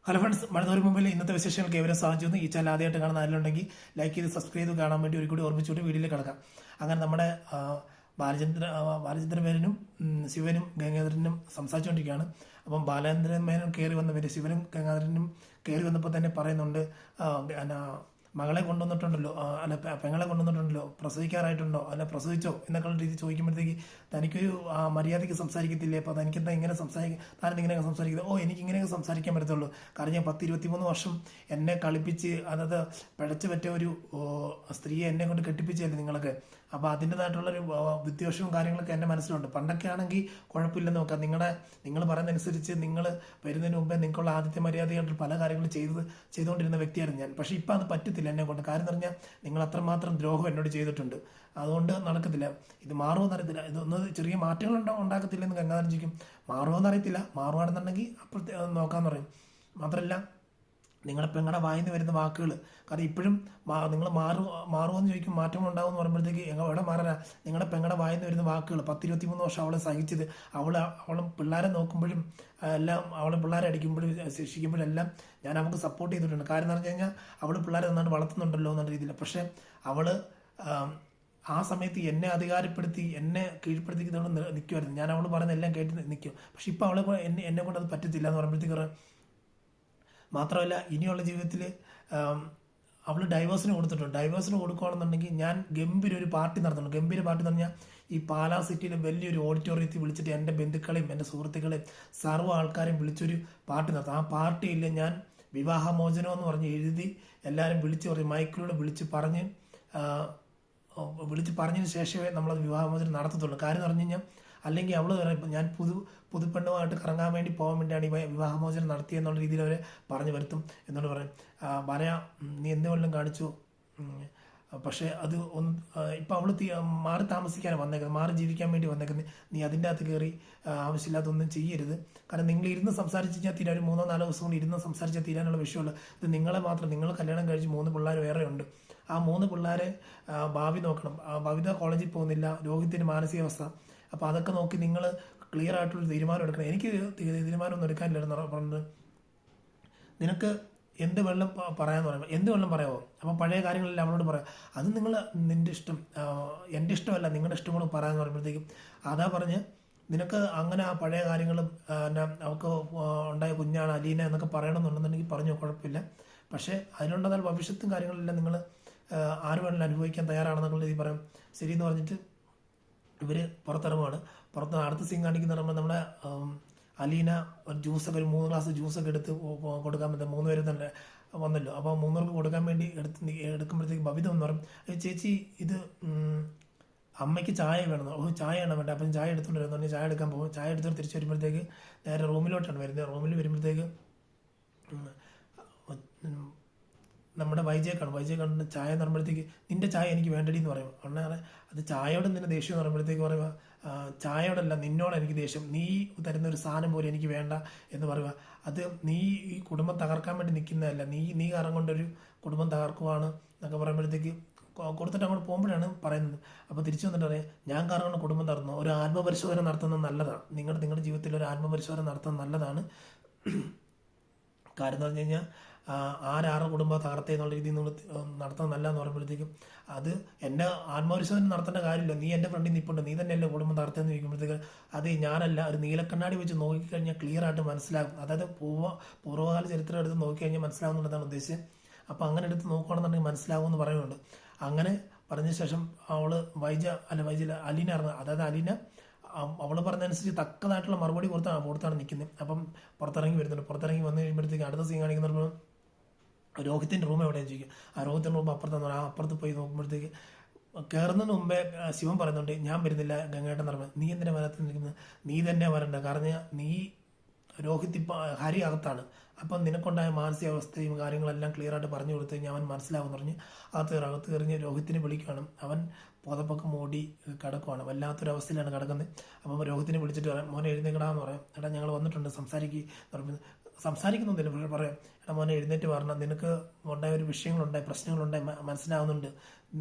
Hello friends, മഴനൂർ മുമ്പിൽ ഇന്നത്തെ വിശേഷങ്ങൾക്ക് ഏവരും സാധിച്ചു. ഈ ചാനൽ ആദ്യമായിട്ട് കാണുന്ന ആരെങ്കിലും ലൈക്ക് ചെയ്ത് സബ്സ്ക്രൈബ് ചെയ്ത് കാണാൻ വേണ്ടി ഒരു കൂടി ഓർമ്മിച്ചുകൊണ്ട് വീഡിയോയിൽ കിടക്കാം. അങ്ങനെ നമ്മുടെ ബാലചന്ദ്ര മേനനും ശിവനും ഗംഗാധരനും സംസാരിച്ചുകൊണ്ടിരിക്കുകയാണ്. അപ്പം ബാലചന്ദ്ര മേനൻ കയറി വന്നവർ ശിവനും ഗംഗാധരനും കയറി വന്നപ്പോൾ തന്നെ പറയുന്നുണ്ട്, മകളെ കൊണ്ടുവന്നിട്ടുണ്ടല്ലോ, അല്ല പെങ്ങളെ കൊണ്ടുവന്നിട്ടുണ്ടല്ലോ, പ്രസവിക്കാറായിട്ടുണ്ടോ, അല്ല പ്രസവിച്ചോ എന്നൊക്കെ രീതി ചോദിക്കുമ്പോഴത്തേക്ക് തനിക്കൊരു മര്യാദയ്ക്ക് സംസാരിക്കത്തില്ലേ, അപ്പോൾ തനിക്കെന്താ ഇങ്ങനെ താനെന്താ ഇങ്ങനെയൊക്കെ സംസാരിക്കുന്നത്? എനിക്ക് ഇങ്ങനെയൊക്കെ സംസാരിക്കാൻ പറ്റത്തുള്ളൂ, കാരണം ഞാൻ 10-23 വർഷം എന്നെ കളിപ്പിച്ച് അതായത് പിഴച്ചു പറ്റിയ ഒരു സ്ത്രീയെ എന്നെ കൊണ്ട് കെട്ടിപ്പിച്ചല്ലേ നിങ്ങളൊക്കെ. അപ്പോൾ അതിൻ്റെതായിട്ടുള്ളൊരു വിദ്വേഷവും കാര്യങ്ങളൊക്കെ എൻ്റെ മനസ്സിലുണ്ട്. പണ്ടൊക്കെ ആണെങ്കിൽ കുഴപ്പമില്ലെന്ന് നോക്കാം, നിങ്ങൾ പറയുന്നതനുസരിച്ച് നിങ്ങൾ വരുന്നതിന് മുമ്പേ നിങ്ങൾക്കുള്ള ആദ്യത്തെ മര്യാദയായിട്ട് പല കാര്യങ്ങളും ചെയ്തുകൊണ്ടിരുന്ന വ്യക്തിയായിരുന്നു ഞാൻ. പക്ഷേ ഇപ്പം അത് പറ്റത്തില്ല എന്നെ കൊണ്ട്. കാര്യം എന്ന് പറഞ്ഞാൽ നിങ്ങൾ അത്രമാത്രം ദ്രോഹം എന്നോട് ചെയ്തിട്ടുണ്ട്, അതുകൊണ്ട് നടക്കത്തില്ല. ഇത് മാറുമെന്ന് അറിയത്തില്ല, ഇതൊന്ന് ചെറിയ മാറ്റങ്ങൾ ഉണ്ടാക്കത്തില്ലെന്ന് ഗംഗാധരൻ ചോദിക്കും. മാറുമെന്ന് അറിയത്തില്ല, മാറുകയാണെന്നുണ്ടെങ്കിൽ അപ്പോഴത്തെ നോക്കാമെന്ന് പറയും. മാത്രമല്ല, നിങ്ങളുടെ പെങ്ങളുടെ വായിന്ന് വരുന്ന വാക്കുകൾ, കാരണം ഇപ്പോഴും നിങ്ങൾ മാറുമെന്ന് ചോദിക്കും, മാറ്റം ഉണ്ടാകുമെന്ന് പറയുമ്പോഴത്തേക്ക് എവിടെ മാറാനാ? നിങ്ങളുടെ പെങ്ങളുടെ വായിന്ന് വരുന്ന വാക്കുകൾ 10-23 വർഷം അവളെ സഹിച്ചത്, അവളും പിള്ളേരെ നോക്കുമ്പോഴും എല്ലാം, അവളെ പിള്ളേരെ അടിക്കുമ്പോഴും ശിക്ഷിക്കുമ്പോഴും എല്ലാം ഞാൻ അവൾക്ക് സപ്പോർട്ട് ചെയ്തിട്ടുണ്ട്. കാര്യം എന്ന് പറഞ്ഞു കഴിഞ്ഞാൽ അവൾ പിള്ളേരെ നന്നായിട്ട് വളർത്തുന്നുണ്ടല്ലോ എന്നുള്ള രീതിയിൽ. പക്ഷേ അവൾ ആ സമയത്ത് എന്നെ അധികാരപ്പെടുത്തി എന്നെ കീഴ്പ്പെടുത്തി നിൽക്കുമായിരുന്നു. ഞാൻ അവൾ പറയുന്ന എല്ലാം കേട്ട് നിൽക്കും. പക്ഷെ ഇപ്പോൾ അവളെ എന്നെ കൊണ്ട് അത് പറ്റത്തില്ല എന്ന് പറയുമ്പോഴത്തേക്ക് മാത്രമല്ല, ഇനിയുള്ള ജീവിതത്തിൽ അവൾ ഡൈവേഴ്സിന് കൊടുത്തിട്ടുണ്ട്. ഡൈവേഴ്സിന് കൊടുക്കുകയാണെന്നുണ്ടെങ്കിൽ ഞാൻ ഗംഭീര ഒരു പാർട്ടി നടത്തുന്നുണ്ട്. ഗംഭീര പാർട്ടി എന്ന് പറഞ്ഞാൽ ഈ പാലാ സിറ്റിയിലെ വലിയൊരു ഓഡിറ്റോറിയത്തിൽ വിളിച്ചിട്ട് എൻ്റെ ബന്ധുക്കളെയും എൻ്റെ സുഹൃത്തുക്കളെയും സർവ്വ ആൾക്കാരെയും വിളിച്ചൊരു പാർട്ടി നടത്തും. ആ പാർട്ടിയിൽ ഞാൻ വിവാഹമോചനം എന്ന് പറഞ്ഞ് എഴുതി എല്ലാവരും വിളിച്ച് പറയും, മൈക്കിലൂടെ വിളിച്ച് പറഞ്ഞതിന് ശേഷമേ നമ്മളത് വിവാഹമോചനം നടത്തത്തുള്ളൂ. കാര്യം എന്ന് പറഞ്ഞു കഴിഞ്ഞാൽ അല്ലെങ്കിൽ അവൾ ഞാൻ പുതുപ്പെണ്ണുമായിട്ട് കറങ്ങാൻ വേണ്ടി പോകാൻ വേണ്ടിയാണ് ഈ വിവാഹമോചനം നടത്തിയെന്നുള്ള രീതിയിൽ അവരെ പറഞ്ഞു വരുത്തും എന്നോട് പറയും. പറയാം, നീ എന്തുകൊണ്ടും കാണിച്ചു, പക്ഷേ അത് ഇപ്പം അവൾ മാറി താമസിക്കാനാണ് വന്നേക്കുന്നത്, മാറി ജീവിക്കാൻ വേണ്ടി വന്നേക്കുന്നത്. നീ അതിൻ്റെ അകത്ത് കയറി ആവശ്യമില്ലാത്തൊന്നും ചെയ്യരുത്. കാരണം നിങ്ങൾ ഇരുന്ന് സംസാരിച്ച് കഴിഞ്ഞാൽ തീരാൻ, ഒരു 3-4 ദിവസം കൊണ്ട് ഇരുന്ന് സംസാരിച്ചാൽ തീരാനുള്ള വിഷയമുള്ളൂ. ഇത് നിങ്ങളെ മാത്രം, നിങ്ങൾ കല്യാണം കഴിച്ച് 3 പിള്ളേർ വേറെ ഉണ്ട്. ആ 3 പിള്ളേരെ ഭാവി നോക്കണം. ഭവിത കോളേജിൽ പോകുന്നില്ല, രോഹിത്തിന് മാനസികാവസ്ഥ. അപ്പോൾ അതൊക്കെ നോക്കി നിങ്ങൾ ക്ലിയർ ആയിട്ടുള്ള തീരുമാനം എടുക്കണം. എനിക്ക് തീരുമാനമൊന്നും എടുക്കാനില്ലായിരുന്നു പറഞ്ഞത്. നിനക്ക് എന്ത് വെള്ളം പറയാമെന്ന് പറയുമ്പോൾ എന്ത് വെള്ളം പറയാമോ? അപ്പോൾ പഴയ കാര്യങ്ങളെല്ലാം അവളോട് പറയാം. അത് നിൻ്റെ ഇഷ്ടം, എൻ്റെ ഇഷ്ടമല്ല, നിങ്ങളുടെ ഇഷ്ടം കൂടെ പറയാമെന്ന് പറയുമ്പോഴത്തേക്കും അതാ പറഞ്ഞ് നിനക്ക് അങ്ങനെ ആ പഴയ കാര്യങ്ങളും അവൾക്ക് ഉണ്ടായ കുഞ്ഞാണ് അലീന എന്നൊക്കെ പറയണമെന്നുണ്ടെന്നുണ്ടെങ്കിൽ പറഞ്ഞു, കുഴപ്പമില്ല. പക്ഷേ അതിനുണ്ടായ ഭവിഷ്യത്തും കാര്യങ്ങളെല്ലാം നിങ്ങൾ ആര് വേണമെങ്കിലും അനുഭവിക്കാൻ തയ്യാറാണെന്നുള്ള രീതി പറയാം. ശരിയെന്ന് പറഞ്ഞിട്ട് ഇവർ പുറത്തിറങ്ങുവാണ്. അടുത്ത സീൻ കാണിക്കുന്ന പറയുമ്പോൾ നമ്മുടെ അലീന ഒരു ജ്യൂസൊക്കെ, ഒരു 3 ഗ്ലാസ് ജ്യൂസൊക്കെ എടുത്ത് കൊടുക്കാൻ പറ്റും. 3 പേര് തന്നെ വന്നല്ലോ. അപ്പോൾ 3 പേർക്ക് കൊടുക്കാൻ വേണ്ടി എടുക്കുമ്പോഴത്തേക്ക് ഭവിത എന്ന് പറയും, ചേച്ചി ഇത് അമ്മയ്ക്ക് ചായ വേണം. ചായയാണ് വേണ്ടത്. അപ്പം ചായ എടുത്തുകൊണ്ട് വരുന്നു. ചായ എടുക്കാൻ പോകും. ചായ എടുത്തിട്ട് തിരിച്ച് വരുമ്പോഴത്തേക്ക് നേരെ റൂമിലോട്ടാണ് വരുന്നത്. റൂമിൽ വരുമ്പോഴത്തേക്ക് നമ്മുടെ വൈജയെ കണ്ടിട്ട് ചായ എന്ന് പറയുമ്പോഴത്തേക്ക് നിന്റെ ചായ എനിക്ക് വേണ്ടടി എന്ന് പറയും. ഉടനെ അത് ചായയോട് നിന്നെ ദേഷ്യം എന്ന് പറയുമ്പോഴത്തേക്ക് പറയുക, ചായയോടല്ല നിന്നോട് എനിക്ക് ദേഷ്യം, നീ തരുന്ന ഒരു സാധനം പോലും എനിക്ക് വേണ്ട എന്ന് പറയുക. അത് നീ ഈ കുടുംബം തകർക്കാൻ വേണ്ടി നിൽക്കുന്നതല്ല, നീ കാരണം കൊണ്ടൊരു കുടുംബം തകർക്കുവാണ് എന്നൊക്കെ പറയുമ്പോഴത്തേക്ക് കൊടുത്തിട്ട് അങ്ങോട്ട് പോകുമ്പോഴാണ് പറയുന്നത്. അപ്പോൾ തിരിച്ചു വന്നിട്ട് പറയാം, ഞാൻ കാരണം കുടുംബം തകർന്നു. ഒരു ആത്മപരിശോധന നടത്തുന്നത് നല്ലതാണ്. നിങ്ങളുടെ ജീവിതത്തിൽ ഒരു ആത്മപരിശോധന നടത്തുന്നത് നല്ലതാണ്. കാര്യം എന്ന് പറഞ്ഞു കഴിഞ്ഞാൽ ആരാറ് കുടുംബം തകർത്തേ എന്നുള്ള രീതിയിൽ നിങ്ങൾ നടത്താൻ നല്ലതെന്ന് പറയുമ്പോഴത്തേക്കും അത് എൻ്റെ ആത്മപരിശോധന നടത്തേണ്ട കാര്യമില്ല, നീ എൻ്റെ ഫ്രണ്ടിൽ നിൽപ്പുണ്ട്, നീ തന്നെയല്ലേ കുടുംബം തകർത്തേന്ന് ചോദിക്കുമ്പോഴത്തേക്ക് അത് ഞാനല്ല, ഒരു നീലക്കണ്ണാടി വെച്ച് നോക്കിക്കഴിഞ്ഞാൽ ക്ലിയർ ആയിട്ട് മനസ്സിലാകും. അതായത് പൂർവ്വകാല ചരിത്രം എടുത്ത് നോക്കിക്കഴിഞ്ഞാൽ മനസ്സിലാകുന്നുള്ളതാണ് ഉദ്ദേശിച്ചത്. അപ്പോൾ അങ്ങനെ എടുത്ത് നോക്കുകയാണെന്നുണ്ടെങ്കിൽ മനസ്സിലാകുമെന്ന് പറയുന്നുണ്ട്. അങ്ങനെ പറഞ്ഞ ശേഷം അലീന ഇറങ്ങുക. അതായത് അലീന അവൾ പറഞ്ഞതനുസരിച്ച് തക്കതായിട്ടുള്ള മറുപടി കൊടുത്താണ് നിൽക്കുന്നത്. അപ്പം പുറത്തിറങ്ങി പുറത്തിറങ്ങി വന്നു കഴിയുമ്പോഴത്തേക്ക് അടുത്ത സീൻ കാണിക്കുന്ന രോഹിത്തിൻ്റെ റൂം എവിടെയാണ് ചോദിക്കും. ആ രോഹിത്തിൻ്റെ റൂം അപ്പുറത്ത് പോയി നോക്കുമ്പോഴത്തേക്ക് കയറുന്നതിന് മുമ്പേ ശിവൻ പറയുന്നുണ്ട്, ഞാൻ വരുന്നില്ല ഗംഗേട്ടൻ പറഞ്ഞു. നീ എന്തിനാ വരാത്ത നിൽക്കുന്നത്? നീ തന്നെ വരണ്ട, കാരണം നീ രോഹിത് ഇപ്പം ഹരി അകത്താണ്. അപ്പം നിനക്കുണ്ടായ മാനസികാവസ്ഥയും കാര്യങ്ങളെല്ലാം ക്ലിയർ ആയിട്ട് പറഞ്ഞു കൊടുത്തു കഴിഞ്ഞാൽ അവൻ മനസ്സിലാവുമെന്ന് പറഞ്ഞ് അകത്ത് കയറിഞ്ഞ് രോഹിത്തിനെ വിളിക്കുകയാണ്. അവൻ പുതപ്പൊക്കെ മൂടി കിടക്കുവാണ്, വല്ലാത്തൊരവസ്ഥയിലാണ് കിടക്കുന്നത്. അപ്പം രോഹിത്തിനെ വിളിച്ചിട്ട് പറയാം, മോനെ എഴുന്നേക്കടാന്ന് പറയാം. എടാ ഞങ്ങൾ വന്നിട്ടുണ്ട്, സംസാരിക്കുന്നില്ല. പക്ഷേ പറയാം, എടാ മോനെ എഴുന്നേറ്റ് പറഞ്ഞാൽ നിനക്ക് ഉണ്ടായ ഒരു വിഷയങ്ങളുണ്ടായി, പ്രശ്നങ്ങളുണ്ടായി മനസ്സിലാവുന്നുണ്ട്.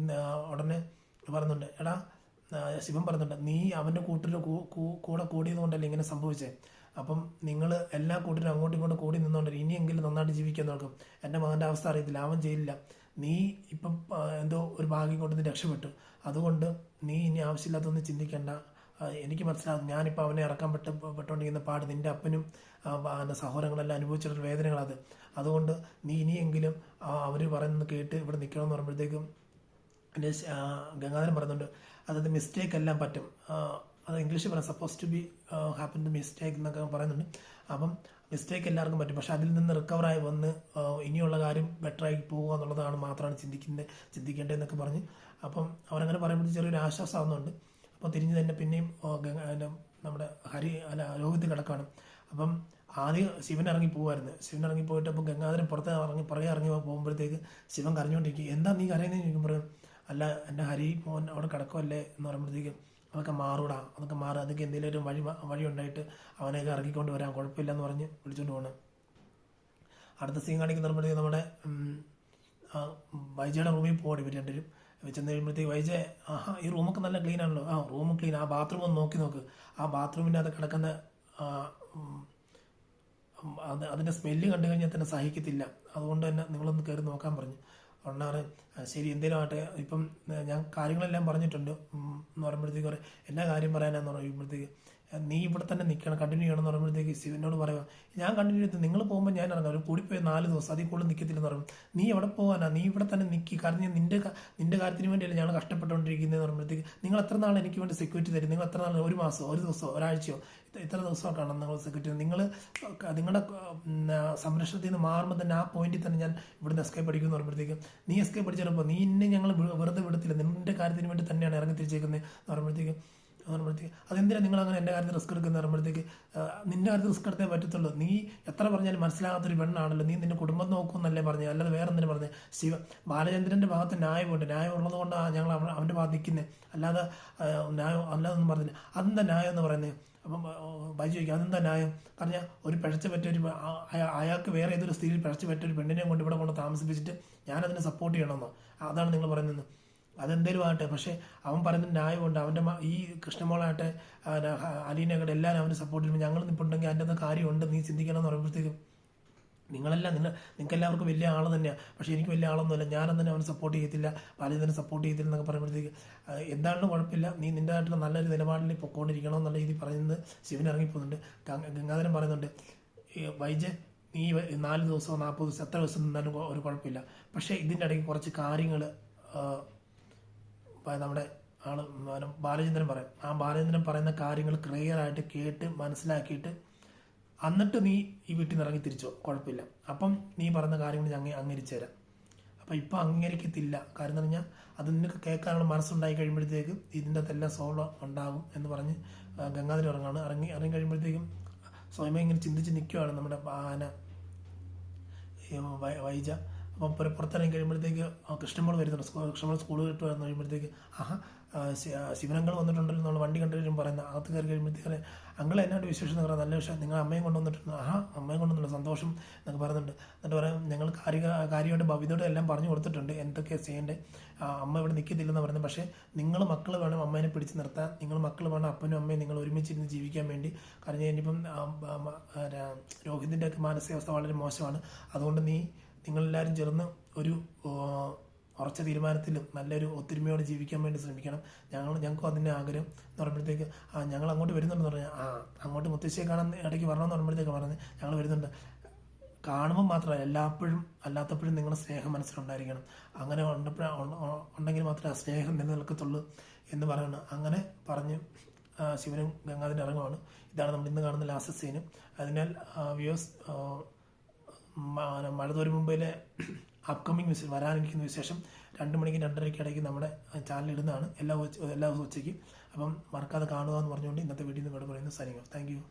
ഉടനെ പറയുന്നുണ്ട്, എടാ ശിവൻ പറയുന്നുണ്ട്, നീ അവൻ്റെ കൂടെ കൂടിയത് കൊണ്ടല്ലേ ഇങ്ങനെ സംഭവിച്ചേ. അപ്പം നിങ്ങൾ എല്ലാ കൂട്ടരും അങ്ങോട്ടും ഇങ്ങോട്ടും കൂടി നിന്നുകൊണ്ട് ഇനിയെങ്കിലും നന്നായിട്ട് ജീവിക്കാൻ നോക്കും. എൻ്റെ മകൻ്റെ അവസ്ഥ അറിയത്തില്ല, അവൻ ചെയ്യില്ല. നീ ഇപ്പം എന്തോ ഒരു ഭാഗ്യം കൊണ്ട് നീ രക്ഷപ്പെട്ടു. അതുകൊണ്ട് നീ ഇനി ആവശ്യമില്ലാത്തൊന്നും ചിന്തിക്കേണ്ട. എനിക്ക് മനസ്സിലാകും, ഞാനിപ്പോൾ അവനെ ഇറക്കാൻ പെട്ടുകൊണ്ടിരിക്കുന്ന പാട് നിൻ്റെ അപ്പനും സഹോദരങ്ങളെല്ലാം അനുഭവിച്ചിട്ടുള്ള വേദനകളത്. അതുകൊണ്ട് നീ ഇനിയെങ്കിലും അവർ പറയുന്നത് കേട്ട് ഇവിടെ നിൽക്കണമെന്ന് പറയുമ്പോഴത്തേക്കും എൻ്റെ ഗംഗാധരൻ പറയുന്നുണ്ട്, അതായത് മിസ്റ്റേക്ക് എല്ലാം പറ്റും. അത് ഇംഗ്ലീഷിൽ പറയാം, suppose to be happen to mistake എന്നൊക്കെ പറയുന്നുണ്ട്. അപ്പം മിസ്റ്റേക്ക് എല്ലാവർക്കും പറ്റും, പക്ഷെ അതിൽ നിന്ന് റിക്കവറായി വന്ന് ഇനിയുള്ള കാര്യം ബെറ്ററായി പോകുക എന്നുള്ളതാണ് മാത്രമാണ് ചിന്തിക്കേണ്ടതെന്നൊക്കെ പറഞ്ഞ് അപ്പം അവരങ്ങനെ പറയുമ്പോൾ ചെറിയൊരു ആശ്വാസമാകുന്നുണ്ട്. അപ്പോൾ തിരിഞ്ഞ് തന്നെ പിന്നെയും നമ്മുടെ രോഹിത് കിടക്കാണ്. അപ്പം ആദ്യം ശിവൻ ഇറങ്ങി പോകുമായിരുന്നു. ശിവൻ ഇറങ്ങി പോയിട്ട് അപ്പം ഗംഗാധരൻ പുറകെ ഇറങ്ങി പോകുമ്പോഴത്തേക്ക് ശിവൻ കരഞ്ഞുകൊണ്ടിരിക്കും. എന്താ നീ കരയുന്നതെന്ന് ചോദിക്കുമ്പോൾ, അല്ല എൻ്റെ ഹരി മോൻ അവിടെ കിടക്കുമല്ലേ എന്ന് പറയുമ്പോഴത്തേക്ക്, അതൊക്കെ മാറൂടാ, അതൊക്കെ മാറും, അതൊക്കെ എന്തെങ്കിലും ഒരു വഴി ഉണ്ടായിട്ട് അവനെയൊക്കെ ഇറക്കിക്കൊണ്ട് വരാം, കുഴപ്പമില്ലെന്ന് പറഞ്ഞ് വിളിച്ചുകൊണ്ട് പോകണം. അടുത്ത സീൻ കാണിക്കുമ്പോഴത്തേക്ക് നമ്മുടെ വൈജയുടെ റൂമിൽ പോകണം ഇവർ രണ്ടുപേരും. ചെന്ന് കഴിയുമ്പോഴത്തേക്ക് വൈജയ്, ഈ റൂമൊക്കെ നല്ല ക്ലീൻ ആണല്ലോ, റൂം ക്ലീൻ, ആ ബാത്റൂം ഒന്ന് നോക്ക്, ആ ബാത്റൂമിൻ്റെ അത് കിടക്കുന്ന അതിൻ്റെ സ്മെല്ല് കണ്ടു കഴിഞ്ഞാൽ തന്നെ സഹിക്കത്തില്ല, അതുകൊണ്ട് തന്നെ നിങ്ങളൊന്ന് കയറി നോക്കാൻ പറഞ്ഞു. ഉടനെ ശരി എന്തേലും ആട്ടെ, ഇപ്പം ഞാൻ കാര്യങ്ങളെല്ലാം പറഞ്ഞിട്ടുണ്ട് എന്ന് പറയുമ്പോഴത്തേക്ക് പറയും, എന്നാ കാര്യം പറയാനാന്ന് പറയുമ്പോഴത്തേക്ക്, നീ ഇവിടെ തന്നെ നിൽക്കണം, കണ്ടിന്യൂ ചെയ്യണം എന്ന് പറയുമ്പോഴത്തേക്ക് ശിവനോട് പറയുക, ഞാൻ കണ്ടിന്യൂ ചെയ്ത് നിങ്ങൾ പോകുമ്പോൾ ഞാൻ ഇറങ്ങാം, ഒരു കൂടിപ്പോയി 4 ദിവസം അതിൽ കൂടുതൽ നിൽക്കത്തില്ലെന്ന് പറയും. നീ എവിടെ പോകാനാ, നീ ഇവിടെ തന്നെ നിൽക്കി, കാരണം നിന്റെ കാര്യത്തിന് വേണ്ടിയല്ല ഞങ്ങൾ കഷ്ടപ്പെട്ടുകൊണ്ടിരിക്കുന്നതെന്ന് പറയുമ്പോഴത്തേക്ക്, നിങ്ങൾ എത്ര നാൾ എനിക്ക് വേണ്ടി സെക്യൂരിറ്റി തരും, നിങ്ങൾ എത്ര നാൾ, 1 മാസമോ 1 ദിവസമോ ഒരാഴ്ചയോ ഇത്ര ദിവസമൊക്കെയാണ് നിങ്ങൾ സെക്യൂരിറ്റി, നിങ്ങളുടെ സംരക്ഷണത്തിൽ നിന്ന് മാറുമ്പോൾ തന്നെ ആ പോയിന്റിൽ തന്നെ ഞാൻ ഇവിടുന്ന് എസ്കേപ്പ് അടിക്കുമെന്ന് പറയുമ്പോഴത്തേക്കും, നീ എസ്കേപ്പ് അടിച്ചപ്പോൾ നീ ഇന്നെ ഞങ്ങൾ വെറുതെ വിടത്തില്ല, നിന്റെ കാര്യത്തിന് വേണ്ടി തന്നെയാണ് ഇറങ്ങി തിരിച്ചേക്കുന്നത് എന്ന് പറയുമ്പോഴത്തേക്ക് അതെന്തിനാണ് നിങ്ങൾ അങ്ങനെ എൻ്റെ കാര്യത്തിൽ റിസ്ക് എടുക്കുന്നത് പറയുമ്പോഴത്തേക്ക്, നിന്റെ കാര്യത്തിൽ റിസ്ക് എടുത്തേ പറ്റത്തുള്ളൂ, നീ എത്ര പറഞ്ഞാലും മനസ്സിലാകാത്തൊരു പെണ്ണാണല്ലോ, നീ നിന്റെ കുടുംബം നോക്കുമെന്നല്ലേ പറഞ്ഞത്, അല്ലാതെ വേറെ എന്തിനു പറഞ്ഞത്. ബാലചന്ദ്രൻ്റെ ഭാഗത്ത് ന്യായമുണ്ട്, ന്യായം ഉള്ളത് കൊണ്ടാണ് ഞങ്ങൾ അവൻ്റെ ഭാഗത്ത് നിൽക്കുന്നത്, അല്ലാതെ അല്ലാതൊന്നും പറഞ്ഞില്ല. അതെന്താ ന്യായം എന്ന് പറയുന്നത്? അപ്പം ബൈജു ചോദിക്കും, അതെന്താ ന്യായം? പറഞ്ഞാൽ ഒരു പിഴച്ച പറ്റിയൊരു അയാൾക്ക് വേറെ ഏതൊരു സ്ത്രീയിൽ പിഴച്ചു പറ്റിയൊരു പെണ്ണിനെ കൊണ്ട് ഇവിടെ കൊണ്ട് താമസിപ്പിച്ചിട്ട് ഞാനതിനെ സപ്പോർട്ട് ചെയ്യണമെന്നോ? അതാണ് നിങ്ങൾ പറയുന്നത്. അതെന്തേലും ആകട്ടെ, പക്ഷേ അവൻ പറയുന്ന ന്യായമുണ്ട്. അവൻ്റെ ഈ കൃഷ്ണമോളാകട്ടെ അലീനകട്ടെ എല്ലാവരും അവന് സപ്പോർട്ട് ചെയ്യുമ്പോൾ ഞങ്ങൾ നിൽപ്പുണ്ടെങ്കിൽ അതിൻ്റെ അത് കാര്യമുണ്ട്, നീ ചിന്തിക്കണം എന്ന് പറയുമ്പോഴത്തേക്കും, നിങ്ങൾക്ക് എല്ലാവർക്കും വലിയ ആൾ തന്നെയാണ്, പക്ഷേ എനിക്ക് വലിയ ആളൊന്നുമില്ല, ഞാനൊന്നും അവനെ സപ്പോർട്ട് ചെയ്യത്തില്ല, ബാലചന്ദ്രനെ സപ്പോർട്ട് ചെയ്യത്തില്ല എന്നൊക്കെ പറയുമ്പോഴത്തേക്ക്, എന്താണെന്ന് കുഴപ്പമില്ല, നീ നിൻ്റെതായിട്ടുള്ള നല്ലൊരു നിലപാടിൽ പൊക്കോണ്ടിരിക്കണം എന്നുള്ള രീതിയിൽ പറയുന്നത് ശിവൻ ഇറങ്ങിപ്പോകുന്നുണ്ട്. ഗംഗാധരൻ പറയുന്നുണ്ട്, വൈജയ് നീ 4 ദിവസമോ 40 ദിവസം എത്ര ദിവസം നിന്നാലും ഒരു കുഴപ്പമില്ല, പക്ഷേ ഇതിൻ്റെ ഇടയ്ക്ക് കുറച്ച് കാര്യങ്ങൾ നമ്മുടെ ബാലചന്ദ്രൻ പറയും. ആ ബാലചന്ദ്രൻ പറയുന്ന കാര്യങ്ങൾ ക്ലിയറായിട്ട് കേട്ട് മനസ്സിലാക്കിയിട്ട് എന്നിട്ട് നീ ഈ വീട്ടിൽ നിന്ന് ഇറങ്ങി തിരിച്ചോ, കുഴപ്പമില്ല, അപ്പം നീ പറയുന്ന കാര്യങ്ങൾ ഞാൻ അംഗീകരിച്ചു തരാം. അപ്പം ഇപ്പം അംഗീകരിക്കത്തില്ല, കാര്യം എന്ന് പറഞ്ഞാൽ അത് നിനക്ക് കേൾക്കാനുള്ള മനസ്സുണ്ടായി കഴിയുമ്പോഴത്തേക്കും ഇതിൻ്റെ അകത്തെല്ലാം സോൾവ് ഉണ്ടാകും എന്ന് പറഞ്ഞ് ഗംഗാധരൻ ഇറങ്ങി കഴിയുമ്പോഴത്തേക്കും സ്വയമേ ഇങ്ങനെ ചിന്തിച്ച് നിൽക്കുകയാണ് നമ്മുടെ വൈജ. അപ്പം പുറത്തിറങ്ങി കഴിയുമ്പോഴത്തേക്ക് കൃഷ്ണമോൾ വരുന്നുണ്ട്, കൃഷ്ണമോൾ സ്കൂൾ വിട്ട് വന്നു കഴിയുമ്പോഴത്തേക്ക്, ശിവനങ്ങൾ വന്നിട്ടുണ്ടല്ലോ എന്നുള്ള വണ്ടി കണ്ടുകഴിഞ്ഞും പറയുന്നത്. അകത്ത് കയറി കഴിയുമ്പോഴത്തേക്ക് അങ്ങൾ എന്നായിട്ട് വിശേഷം എന്ന് പറയാം, നല്ല വിഷയം, നിങ്ങൾ അമ്മയും കൊണ്ടുവന്നിട്ടുണ്ട്, അമ്മയും കൊണ്ടുവന്നില്ല, സന്തോഷം എന്നൊക്കെ പറയുന്നുണ്ട്. എന്നിട്ട് പറയാം, ഞങ്ങൾ കാര്യമായിട്ട് ഭവിതയോട് എല്ലാം പറഞ്ഞു കൊടുത്തിട്ടുണ്ട് എന്തൊക്കെയാണ് ചെയ്യേണ്ടത്, അമ്മ ഇവിടെ നിൽക്കത്തില്ലെന്ന് പറയുന്നത്, പക്ഷേ നിങ്ങൾ മക്കൾ വേണം അമ്മേനെ പിടിച്ച് നിർത്താൻ, നിങ്ങൾ മക്കൾ വേണം അപ്പനും അമ്മയും നിങ്ങൾ ഒരുമിച്ചിരുന്ന് ജീവിക്കാൻ വേണ്ടി. കാരണം ഇനിയിപ്പം രോഹിതിൻ്റെ ഒക്കെ മാനസികാവസ്ഥ വളരെ മോശമാണ്, അതുകൊണ്ട് നിങ്ങളെല്ലാവരും ചേർന്ന് ഒരു ഉറച്ച തീരുമാനത്തിലും നല്ലൊരു ഒത്തൊരുമയോടെ ജീവിക്കാൻ വേണ്ടി ശ്രമിക്കണം, ഞങ്ങൾക്കും അതിൻ്റെ ആഗ്രഹം എന്ന് പറയുമ്പോഴത്തേക്ക്, ഞങ്ങൾ അങ്ങോട്ട് വരുന്നുണ്ടെന്ന് പറഞ്ഞാൽ, അങ്ങോട്ട് മുത്തശ്ശിയെ കാണാൻ ഇടയ്ക്ക് വരണമെന്ന് പറയുമ്പോഴത്തേക്ക് പറഞ്ഞ് ഞങ്ങൾ വരുന്നുണ്ട്, കാണുമ്പോൾ മാത്രമല്ല എല്ലാപ്പോഴും അല്ലാത്തപ്പോഴും നിങ്ങളുടെ സ്നേഹം മനസ്സിലുണ്ടായിരിക്കണം, അങ്ങനെ ഉണ്ടെങ്കിൽ മാത്രമേ ആ സ്നേഹം നിലനിൽക്കത്തുള്ളൂ എന്ന് പറയണം. അങ്ങനെ പറഞ്ഞ് ശിവനും ഗംഗാധരൻ ഇറങ്ങുവാണ്. ഇതാണ് നമ്മൾ ഇന്ന് കാണുന്ന ലാസ്റ്റ് സീനും. അതിനാൽ വ്യൂവേഴ്സ്, മഴതോരും മുമ്പിലെ അപ്കമിങ് വരാനിരിക്കുന്ന വിശേഷം 2 മണിക്ക് 2:30 ഇടയ്ക്ക് നമ്മുടെ ചാനൽ ഇടുന്നതാണ് എല്ലാ ദിവസവും ഉച്ചയ്ക്ക്. അപ്പം മറക്കാതെ കാണുക എന്ന് പറഞ്ഞുകൊണ്ട് ഇന്നത്തെ വീഡിയോ നിന്ന് ഇവിടെ പറയുന്നു. Signing off. Thank you.